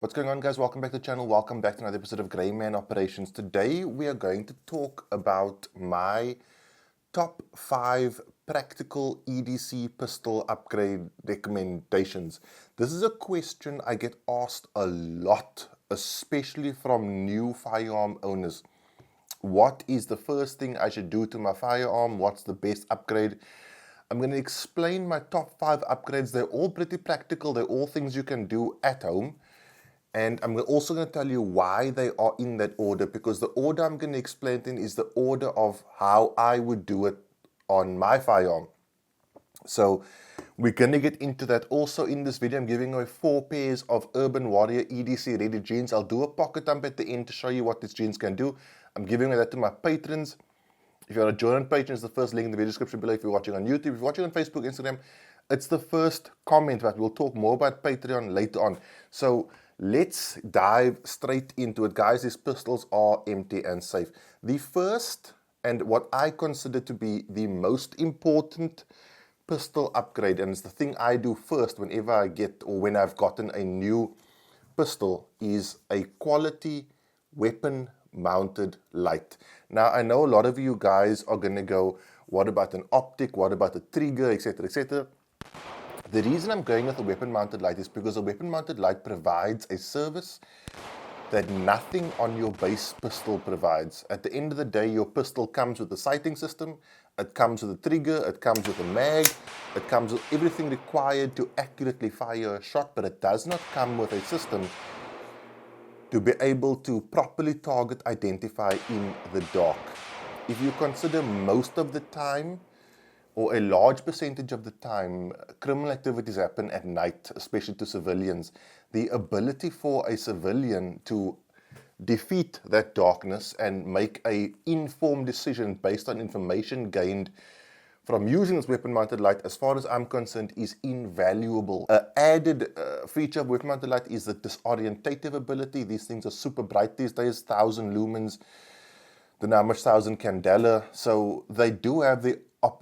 What's going on, guys? Welcome back to the channel. Welcome back to another episode of Grey Man Operations. Today we are going to talk about my top 5 practical EDC pistol upgrade recommendations. This is a question I get asked a lot, especially from new firearm owners. What is the first thing I should do to my firearm? What's the best upgrade? I'm going to explain my top 5 upgrades. They're all pretty practical. They're all things you can do at home. And I'm also going to tell you why they are in that order, because the order I'm going to explain in is the order of how I would do it on my firearm. So we're going to get into that. Also in this video, I'm giving away 4 pairs of Urban Warrior EDC ready jeans. I'll do a pocket dump at the end to show you what these jeans can do. I'm giving away that to my patrons. If you want to join on Patreon, it's the first link in the video description below. If you're watching on YouTube, if you're watching on Facebook, Instagram, it's the first comment, but we'll talk more about Patreon later on. So let's dive straight into it, guys. These pistols are empty and safe. The first, and what I consider to be the most important pistol upgrade, and it's the thing I do first whenever I get, or when I've gotten a new pistol, is a quality weapon mounted light. Now, I know a lot of you guys are going to go, what about an optic? What about a trigger, etc., etc.? The reason I'm going with a weapon-mounted light is because a weapon-mounted light provides a service that nothing on your base pistol provides. At the end of the day, your pistol comes with a sighting system, it comes with a trigger, it comes with a mag, it comes with everything required to accurately fire a shot, but it does not come with a system to be able to properly target identify in the dark. If you consider most of the time, or a large percentage of the time, criminal activities happen at night, especially to civilians. The ability for a civilian to defeat that darkness and make an informed decision based on information gained from using this weapon-mounted light, as far as I'm concerned, is invaluable. An added feature of weapon-mounted light is the disorientative ability. These things are super bright these days, 1,000 lumens, don't know how much 1,000 candela. So they do have the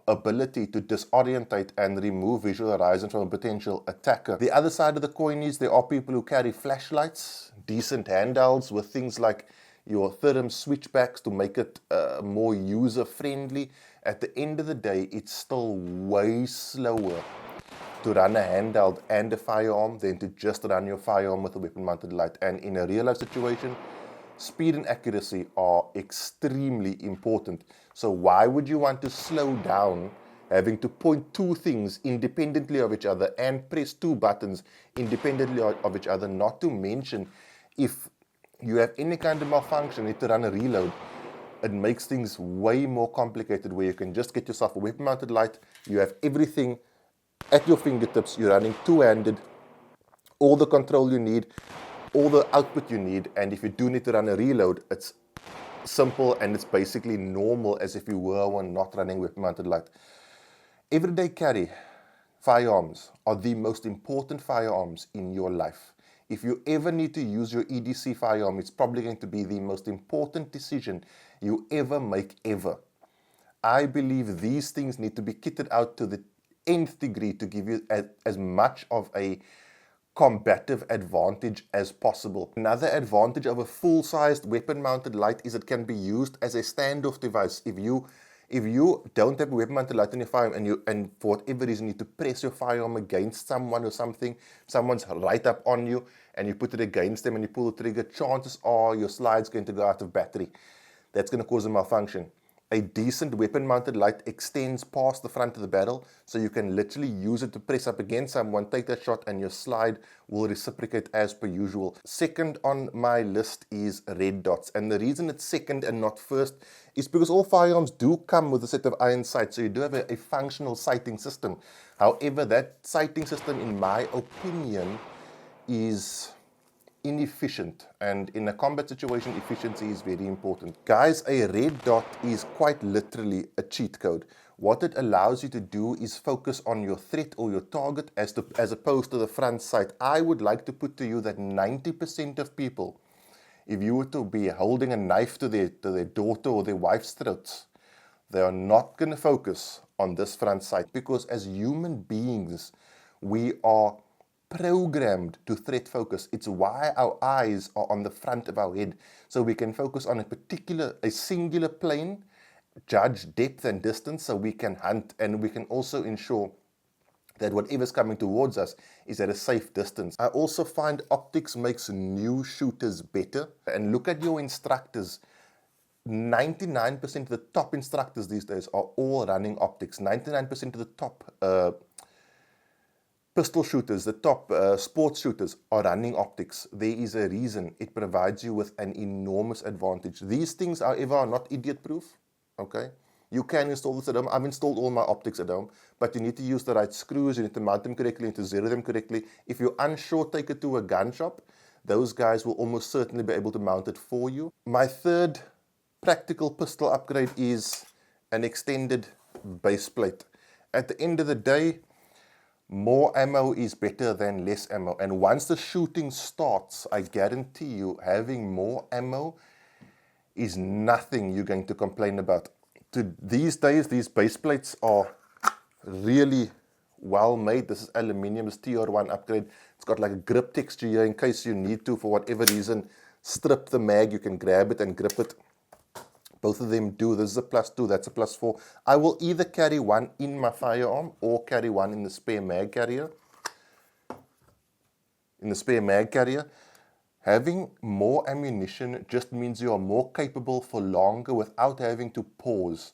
ability to disorientate and remove visual horizon from a potential attacker. The other side of the coin is there are people who carry flashlights, decent handhelds with things like your therm switchbacks to make it more user-friendly. At the end of the day, it's still way slower to run a handheld and a firearm than to just run your firearm with a weapon-mounted light. And in a real-life situation, speed and accuracy are extremely important. So why would you want to slow down having to point 2 things independently of each other and press 2 buttons independently of each other? Not to mention, if you have any kind of malfunction, you need to run a reload, it makes things way more complicated, where you can just get yourself a weapon-mounted light, you have everything at your fingertips, you're running 2-handed, all the control you need, all the output you need, and if you do need to run a reload, it's simple and it's basically normal as if you were one not running weapon-mounted light. Everyday carry firearms are the most important firearms in your life. If you ever need to use your EDC firearm, it's probably going to be the most important decision you ever make ever. I believe these things need to be kitted out to the nth degree to give you as much of a combative advantage as possible. Another advantage of a full-sized weapon-mounted light is it can be used as a standoff device. If you don't have a weapon-mounted light in your firearm and for whatever reason you need to press your firearm against someone or something, someone's right up on you and you put it against them and you pull the trigger, chances are your slide's going to go out of battery. That's going to cause a malfunction. A decent weapon-mounted light extends past the front of the barrel, so you can literally use it to press up against someone, take that shot, and your slide will reciprocate as per usual. Second on my list is red dots, and the reason it's second and not first is because all firearms do come with a set of iron sights, so you do have a functional sighting system. However, that sighting system, in my opinion, is inefficient, and in a combat situation, efficiency is very important. Guys, a red dot is quite literally a cheat code. What it allows you to do is focus on your threat or your target as opposed to the front sight. I would like to put to you that 90% of people, if you were to be holding a knife to their daughter or their wife's throats, they are not going to focus on this front sight, because as human beings, we are programmed to threat focus. It's why our eyes are on the front of our head, so we can focus on a singular plane, judge depth and distance, so we can hunt, and we can also ensure that whatever's coming towards us is at a safe distance. I also find optics makes new shooters better. And look at your instructors. 99% of the top instructors these days are all running optics. 99% of the top pistol shooters, the top sports shooters are running optics. There is a reason. It provides you with an enormous advantage. These things, however, are not idiot-proof. Okay? You can install this at home. I've installed all my optics at home, but you need to use the right screws, you need to mount them correctly, you need to zero them correctly. If you're unsure, take it to a gun shop. Those guys will almost certainly be able to mount it for you. My third practical pistol upgrade is an extended base plate. At the end of the day, more ammo is better than less ammo. And once the shooting starts, I guarantee you, having more ammo is nothing you're going to complain about. These days, these base plates are really well made. This is aluminium, this TR1 upgrade. It's got like a grip texture here in case you need to, for whatever reason, strip the mag. You can grab it and grip it. Both of them do. This is a +2, that's a +4. I will either carry one in my firearm or carry one in the spare mag carrier. Having more ammunition just means you are more capable for longer without having to pause.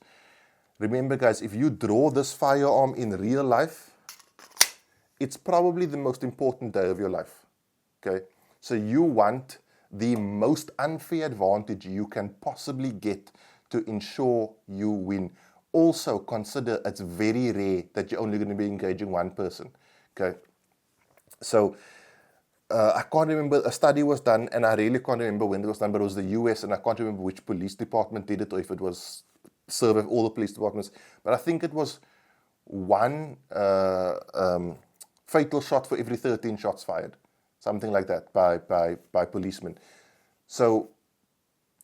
Remember, guys, if you draw this firearm in real life, it's probably the most important day of your life. Okay? So you want the most unfair advantage you can possibly get to ensure you win. Also, consider it's very rare that you're only going to be engaging one person. Okay? So, I can't remember, a study was done, and I really can't remember when it was done, but it was the US, and I can't remember which police department did it, or if it was survey of all the police departments, but I think it was one fatal shot for every 13 shots fired, something like that, by policemen. So,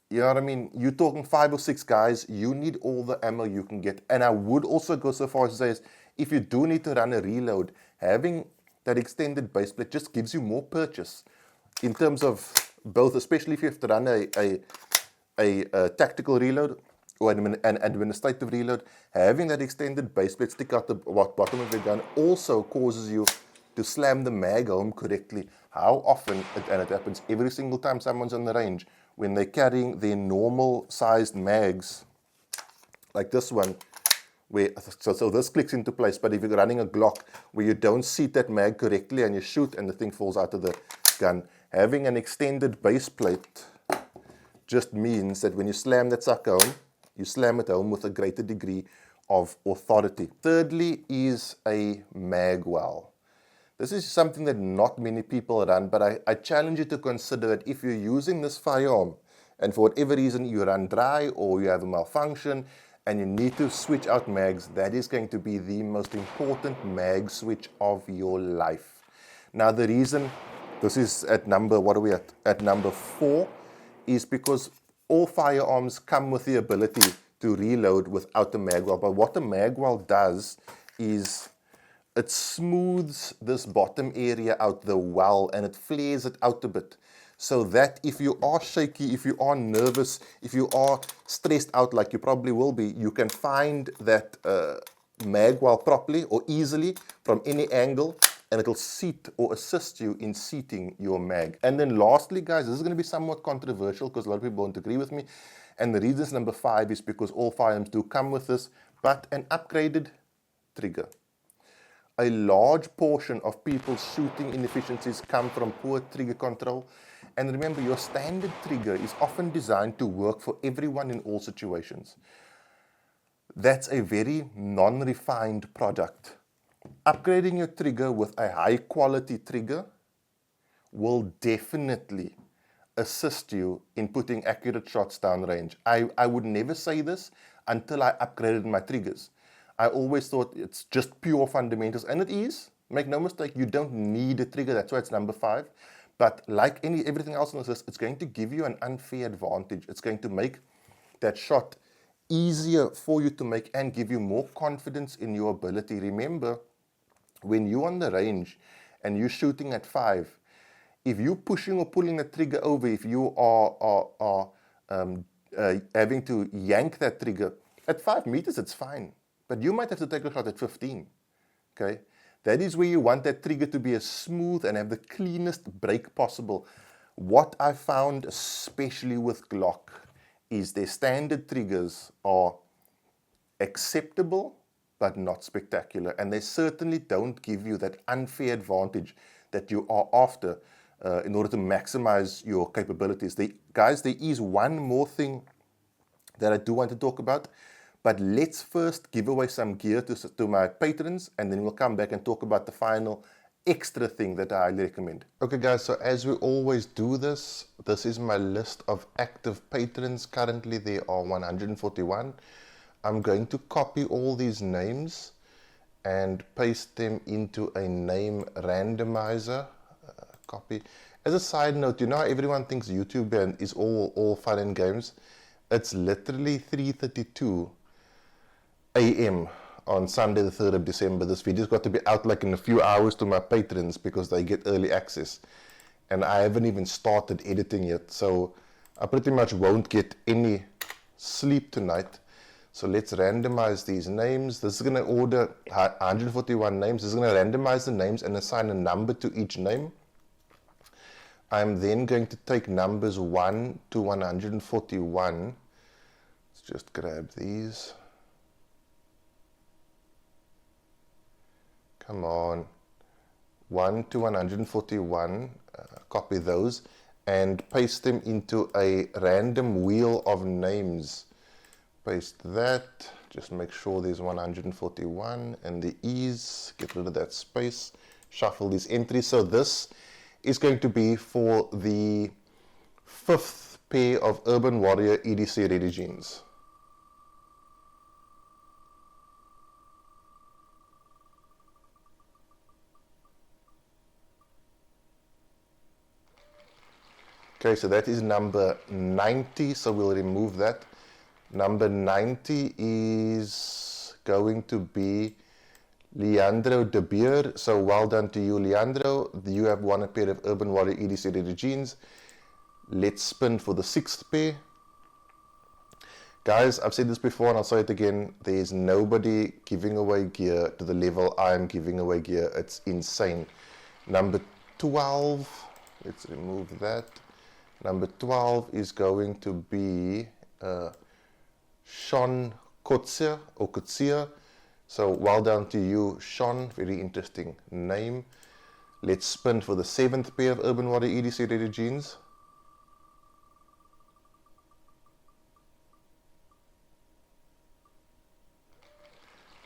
you know what I mean? You're talking 5 or 6 guys, you need all the ammo you can get. And I would also go so far as to say, if you do need to run a reload, having that extended base plate just gives you more purchase in terms of both, especially if you have to run a tactical reload or an administrative reload. Having that extended base plate stick out the bottom of the gun also causes you to slam the mag home correctly. How often, and it happens every single time someone's on the range, when they're carrying their normal sized mags, like this one, so this clicks into place, but if you're running a Glock where you don't seat that mag correctly and you shoot and the thing falls out of the gun, having an extended base plate just means that when you slam that sucker home, you slam it home with a greater degree of authority. Thirdly is a Magwell. This is something that not many people run, but I challenge you to consider that if you're using this firearm and for whatever reason you run dry or you have a malfunction and you need to switch out mags, that is going to be the most important mag switch of your life. Now the reason this is at number, what are we at? At number 4, is because all firearms come with the ability to reload without the Magwell. But what the Magwell does is it smooths this bottom area out, the well, and it flares it out a bit. So that if you are shaky, if you are nervous, if you are stressed out like you probably will be, you can find that Magwell properly or easily from any angle, and it'll seat or assist you in seating your mag. And then lastly, guys, this is going to be somewhat controversial because a lot of people won't agree with me. And the reason number 5 is because all firearms do come with this, but an upgraded trigger. A large portion of people's shooting inefficiencies come from poor trigger control. And remember, your standard trigger is often designed to work for everyone in all situations. That's a very non-refined product. Upgrading your trigger with a high-quality trigger will definitely assist you in putting accurate shots downrange. I would never say this until I upgraded my triggers. I always thought it's just pure fundamentals, and it is. Make no mistake, you don't need a trigger. That's why it's number 5. But like everything else on this list, it's going to give you an unfair advantage. It's going to make that shot easier for you to make and give you more confidence in your ability. Remember, when you're on the range and you're shooting at 5, if you're pushing or pulling the trigger over, if you are having to yank that trigger, at 5 meters it's fine. But you might have to take a shot at 15. Okay? That is where you want that trigger to be as smooth and have the cleanest break possible. What I found, especially with Glock, is their standard triggers are acceptable but not spectacular, and they certainly don't give you that unfair advantage that you are after in order to maximize your capabilities. Guys, there is one more thing that I do want to talk about, but let's first give away some gear to my patrons, and then we'll come back and talk about the final extra thing that I highly recommend. Okay guys, so as we always do this is my list of active patrons. Currently there are 141. I'm going to copy all these names and paste them into a name randomizer. Copy. As a side note, you know how everyone thinks YouTube is all fun and games? It's literally 3:32 a.m. on Sunday the 3rd of December. This video's got to be out like in a few hours to my patrons because they get early access. And I haven't even started editing yet, so I pretty much won't get any sleep tonight. So let's randomize these names. This is going to order 141 names. This is going to randomize the names and assign a number to each name. I'm then going to take numbers 1 to 141. Let's just grab these. Come on. 1 to 141. Copy those and paste them into a random wheel of names. Paste that. Just make sure there's 141 and the ease. Get rid of that space. Shuffle these entries. So this is going to be for the 5th pair of Urban Warrior EDC ready jeans. Okay, so that is number 90, so we'll remove that. Number 90 is going to be Leandro De Beer. So well done to you, Leandro. You have won a pair of Urban Warrior EDC ready jeans. Let's spin for the 6th pair. Guys, I've said this before and I'll say it again. There is nobody giving away gear to the level I am giving away gear. It's insane. Number 12, let's remove that. Number 12 is going to be Sean Kotsia or Kotsia. So well done to you, Sean. Very interesting name. Let's spin for the 7th pair of Urban Warrior EDC ready jeans.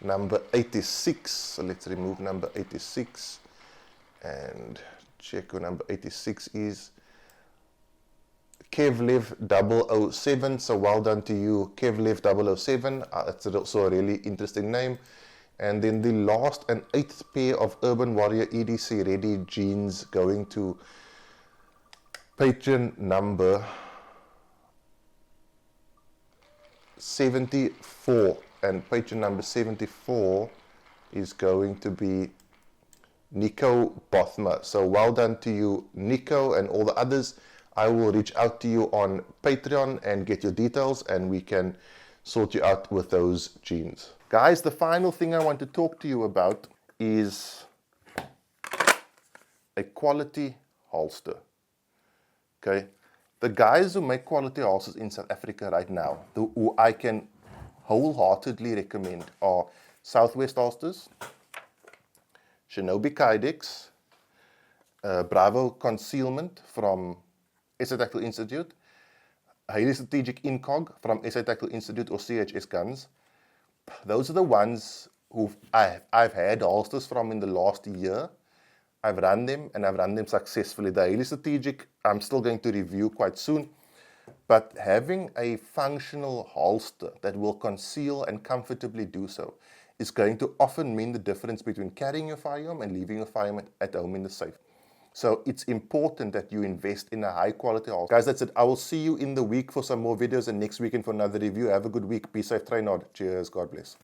Number 86. So let's remove number 86 and check who number 86 is. Kevlev 007, so well done to you, Kevlev 007. That's also a really interesting name. And then the last and 8th pair of Urban Warrior EDC ready jeans going to patron number 74. And patron number 74 is going to be Nico Bothma. So well done to you, Nico, and all the others. I will reach out to you on Patreon and get your details, and we can sort you out with those jeans. Guys, the final thing I want to talk to you about is a quality holster. Okay, the guys who make quality holsters in South Africa right now, who I can wholeheartedly recommend, are Southwest Holsters, Shinobi Kydex, Bravo Concealment from SA Tactical Institute, Highly Strategic Incog from SA Tactical Institute or CHS Guns. Those are the ones who I've had holsters from in the last year. I've run them and I've run them successfully. The Highly Strategic I'm still going to review quite soon. But having a functional holster that will conceal and comfortably do so is going to often mean the difference between carrying your firearm and leaving your firearm at home in the safe. So it's important that you invest in a high quality holster. Guys, that's it. I will see you in the week for some more videos and next weekend for another review. Have a good week. Be safe, train hard. Cheers. God bless.